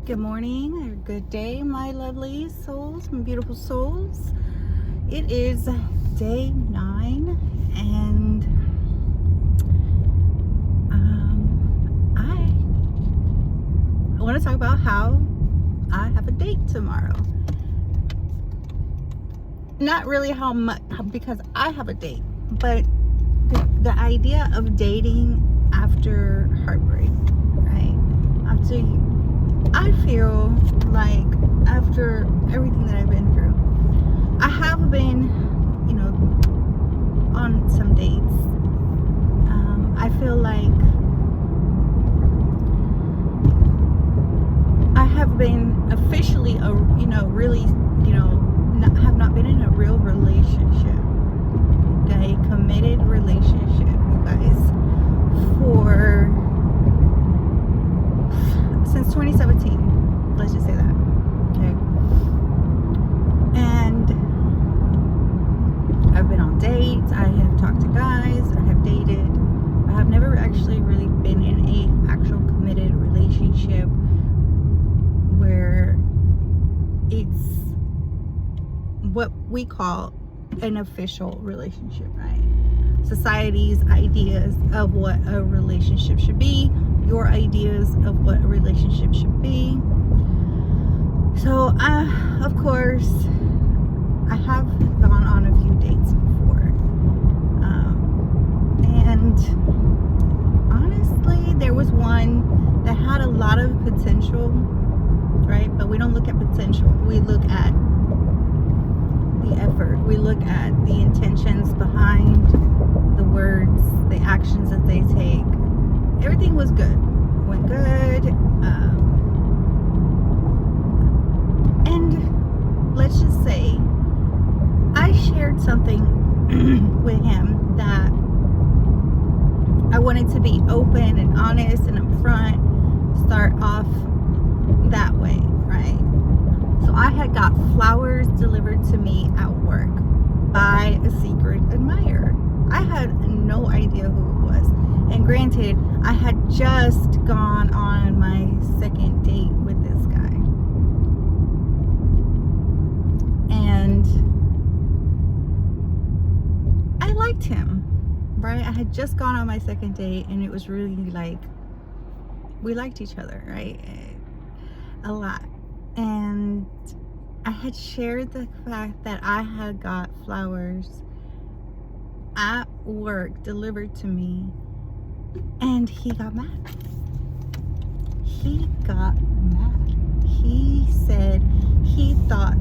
Good morning or good day, my lovely souls, my beautiful souls. It is day 9 and I want to talk about how I have a date tomorrow. Not really how much because I have a date, but the idea of dating after heartbreak, right? I feel like after everything that I've been through, I have been, on some dates. I feel like I have been officially have not been in a real relationship, okay, committed relationship, you guys, since 2017, let's just say that, okay. And I've been on dates, I have talked to guys, I have dated. I have never actually really been in a actual committed relationship where it's what we call an official relationship, right? Society's ideas of what a relationship should be, your ideas of what a relationship should be. So of course, I have gone on a few dates before, and honestly there was one that had a lot of potential, right? But we don't look at potential, we look at the effort, we look at the intentions behind the words, the actions that they take. Everything was good, went good, and let's just say I shared something with him that I wanted to be open and honest and upfront, start off that way, right? So I had got flowers delivered to me at work by a secret admirer. I had no idea who it was. And granted, I had just gone on my second date with this guy. And I liked him, right? I had just gone on my second date and it was really like, we liked each other, right? A lot. And I had shared the fact that I had got flowers at work delivered to me, and he got mad. He said he thought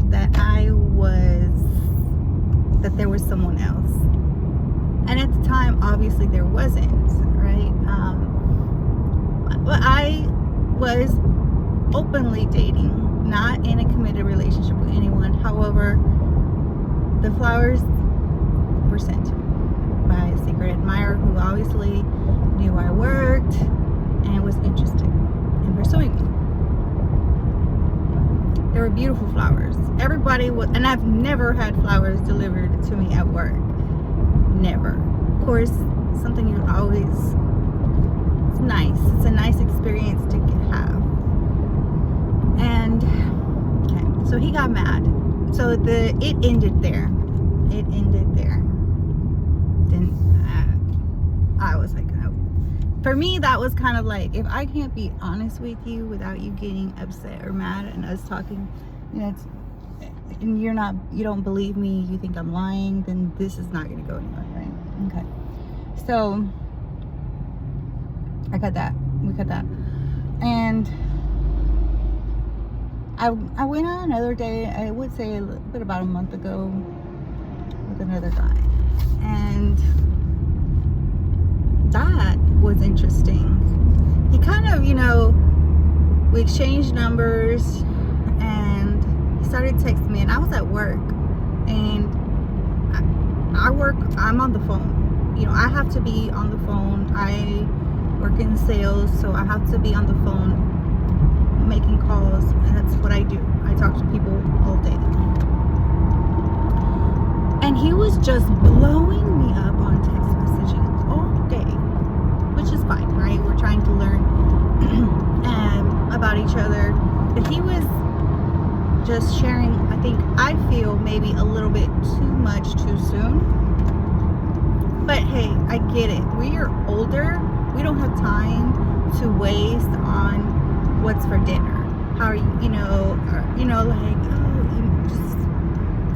that there was someone else, and at the time obviously there wasn't, right? But I was openly dating, not in a committed relationship with anyone. However, the flowers were sent to me by a secret admirer who obviously knew I worked and was interested in pursuing me. They were beautiful flowers. Everybody was, and I've never had flowers delivered to me at work. Never. Of course, something you always, it's nice. It's a nice experience to have. And okay, so he got mad. So it ended there. Then I was like, no. For me, that was kind of like, if I can't be honest with you without you getting upset or mad and us talking, and you don't believe me, you think I'm lying, then this is not going to go anywhere, right? Okay. So we cut that. And I went on another day, I would say a little bit about a month ago, with another guy. And that was interesting. He kind of, we exchanged numbers and he started texting me, and I was at work, and I'm on the phone. I have to be on the phone. I work in sales, so I have to be on the phone making calls, and that's what I do. I talk to people all day. And he was just blowing me up on text messaging all day, which is fine, right? We're trying to learn about each other, but he was just sharing, I feel maybe a little bit too much too soon. But hey, I get it. We are older. We don't have time to waste on what's for dinner. How are you, just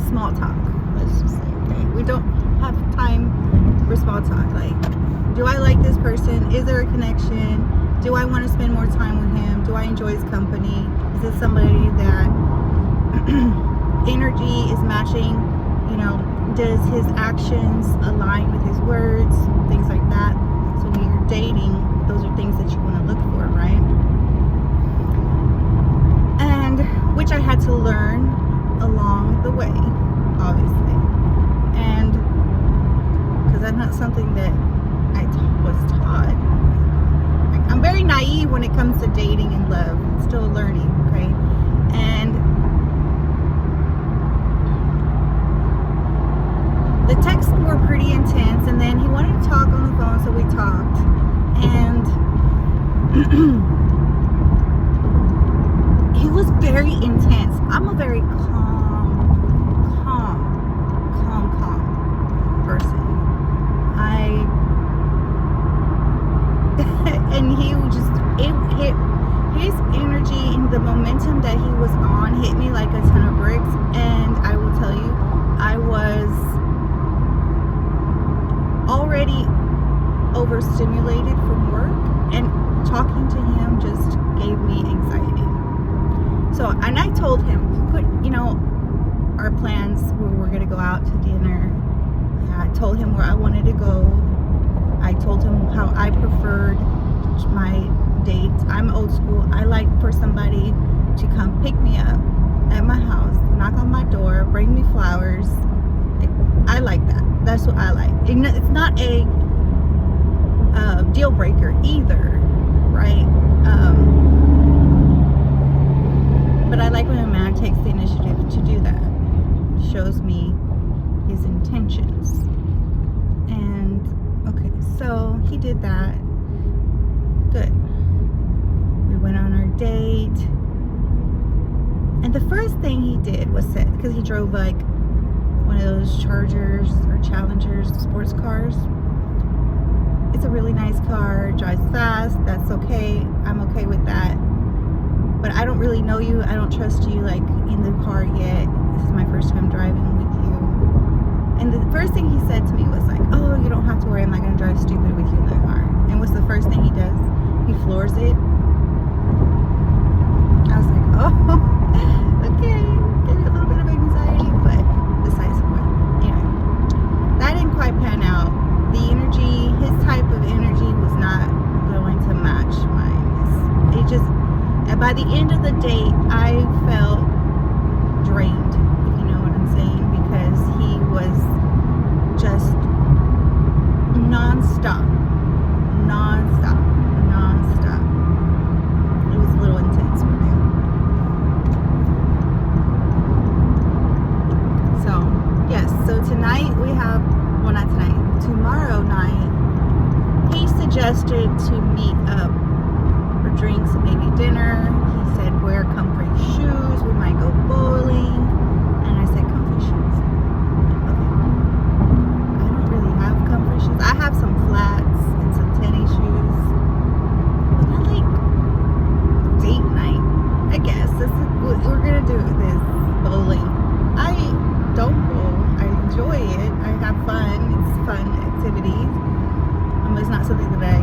small talk. Let's just say, okay? We don't have time for small talk. Like, do I like this person? Is there a connection? Do I want to spend more time with him? Do I enjoy his company? Is this somebody that energy is matching? Does his actions align with his words? Things like that. So when you're dating, those are things that you want to look for, right? And which I had to learn along the way, obviously. And because that's not something that I was taught. I'm very naive when it comes to dating and love. I'm still learning, okay? And the texts were pretty intense, and then he wanted to talk on the phone, so we talked. And he was very intense. I'm a very calm person. And he just, it hit, his energy and the momentum that he was on hit me like a ton of bricks. And I will tell you, I was already overstimulated from work, and talking to him just gave me anxiety. So, and I told him, our plans, we were going to go out to dinner. I told him where I wanted to go. I told him how I preferred my dates. I'm old school. I like for somebody to come pick me up at my house, knock on my door, bring me flowers. I like that. That's what I like. It's not a deal breaker either, right? But I like when a man takes the initiative to do that. Shows me his intentions. And okay, so he did that. Good. We went on our date. And the first thing he did was sit, because he drove like one of those Chargers or Challengers sports cars. It's a really nice car, drives fast, that's okay. I'm okay with that. But I don't really know you. I don't trust you like in the car yet. This is my first time driving with you. And the first thing he said to me was like, oh, you don't have to worry, I'm not going to drive stupid with you in the car. And what's the first thing he does? He floors it. I was like, oh, okay. Getting a little bit of anxiety, but besides the point. Anyway, that didn't quite pan out. The energy, his type of energy was not going to match mine. And by the end of the date, I felt drained, if you know what I'm saying, because he was just non-stop. It was a little intense for me. So, yes, so tonight we have, well, not tonight, tomorrow night, he suggested to meet up for drinks and maybe dinner. He said wear comfy shoes, we might go bowling. And I said comfy shoes. Okay. I don't really have comfy shoes. I have some flats and some tennis shoes. But I like date night, I guess. This is what we're gonna do this bowling. I don't bowl. I enjoy it. I have fun. It's fun activities. It's not something that I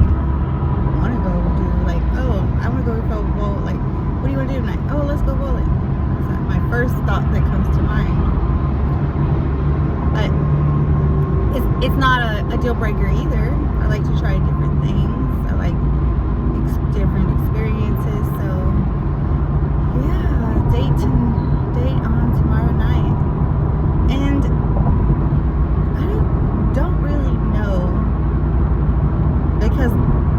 want to go do. Like, oh, I want to go bowl. Like, what do you want to do tonight? Oh, let's go bowling. That's my first thought that comes to mind. But it's not a deal breaker either. I like to try different things. I like different experiences. So yeah, date on tomorrow night. And I don't really know, because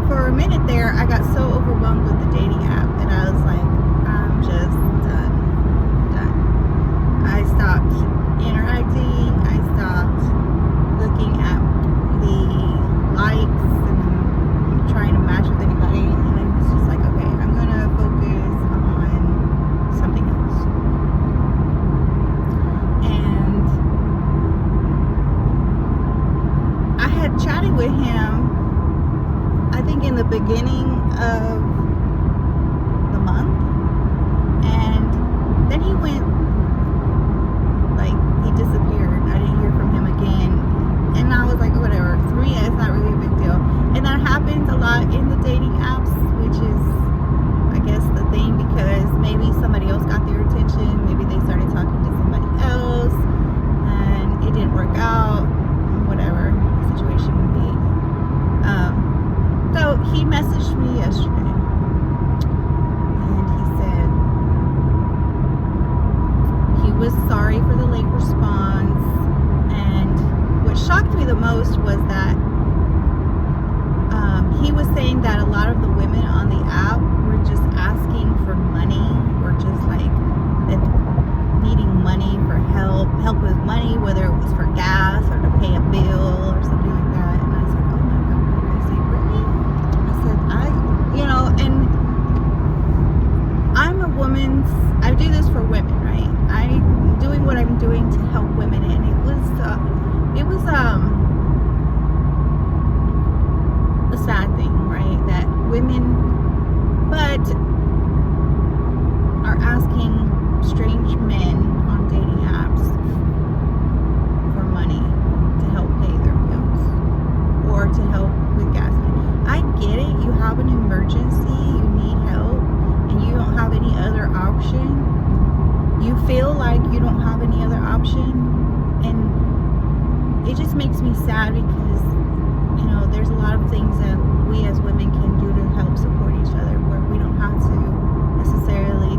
for a minute there I got so overwhelmed with the dating app that I was like, I'm just done. I stopped interacting. I stopped looking at the likes and trying to match with anybody, and I was just like, okay, I'm going option, you feel like you don't have any other option, and it just makes me sad because, you know, there's a lot of things that we as women can do to help support each other, where we don't have to necessarily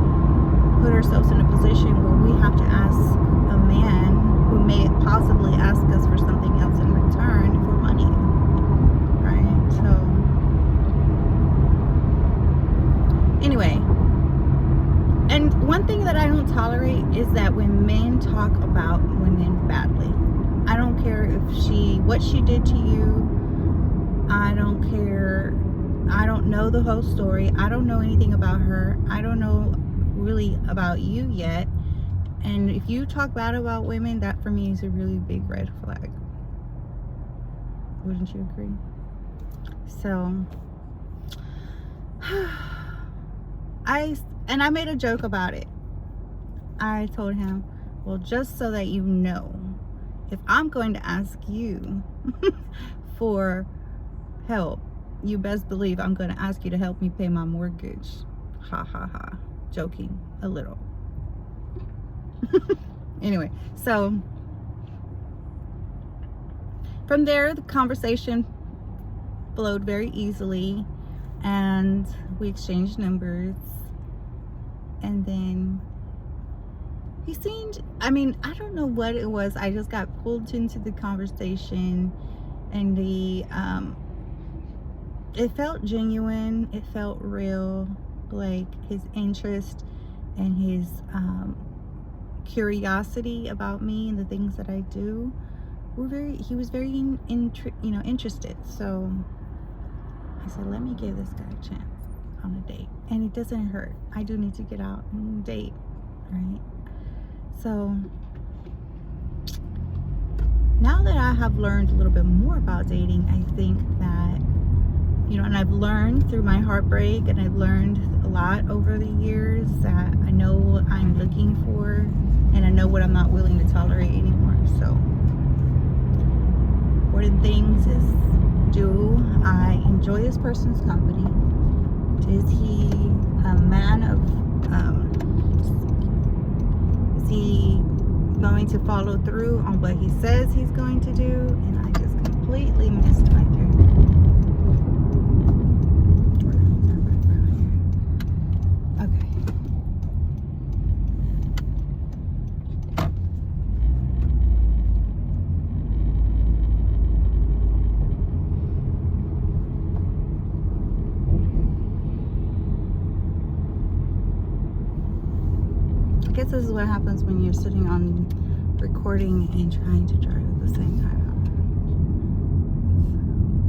put ourselves in a position where we have to ask a man who may possibly ask us for something else in return for money, right? So anyway, and one thing that I don't tolerate is that when men talk about women badly. I don't care if what she did to you. I don't care. I don't know the whole story. I don't know anything about her. I don't know really about you yet. And if you talk bad about women, that for me is a really big red flag. Wouldn't you agree? So I made a joke about it. I told him, well, just so that you know, if I'm going to ask you for help, you best believe I'm going to ask you to help me pay my mortgage. Ha ha ha. Joking a little. Anyway, so from there, the conversation flowed very easily, and we exchanged numbers. And then he seemed, I mean, I don't know what it was. I just got pulled into the conversation, and it felt genuine. It felt real. Like his interest and his curiosity about me and the things that I do he was very interested. So I said, let me give this guy a chance on a date, and it doesn't hurt. I do need to get out and date, right? So now that I have learned a little bit more about dating, I think that, you know, and I've learned through my heartbreak, and I've learned a lot over the years, that I know what I'm looking for, and I know what I'm not willing to tolerate anymore. So important things is, do I enjoy this person's company? Is he a man of, is he going to follow through on what he says he's going to do? And I just completely missed my turn. I guess this is what happens when you're sitting on recording and trying to drive at the same time.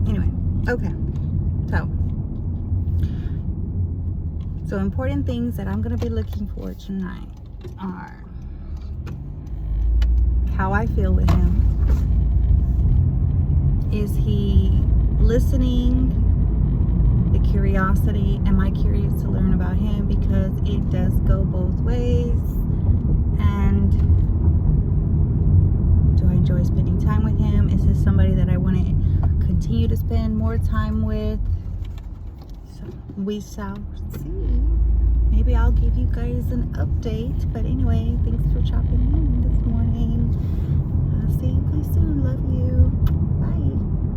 Anyway, okay. So important things that I'm going to be looking for tonight are how I feel with him. Is he listening? The curiosity. Am I curious to learn about him? Because it does go both ways. And do I enjoy spending time with him? Is this somebody that I want to continue to spend more time with? So we shall see. Maybe I'll give you guys an update. But anyway, thanks for chopping in this morning. I'll see you guys soon. Love you. Bye.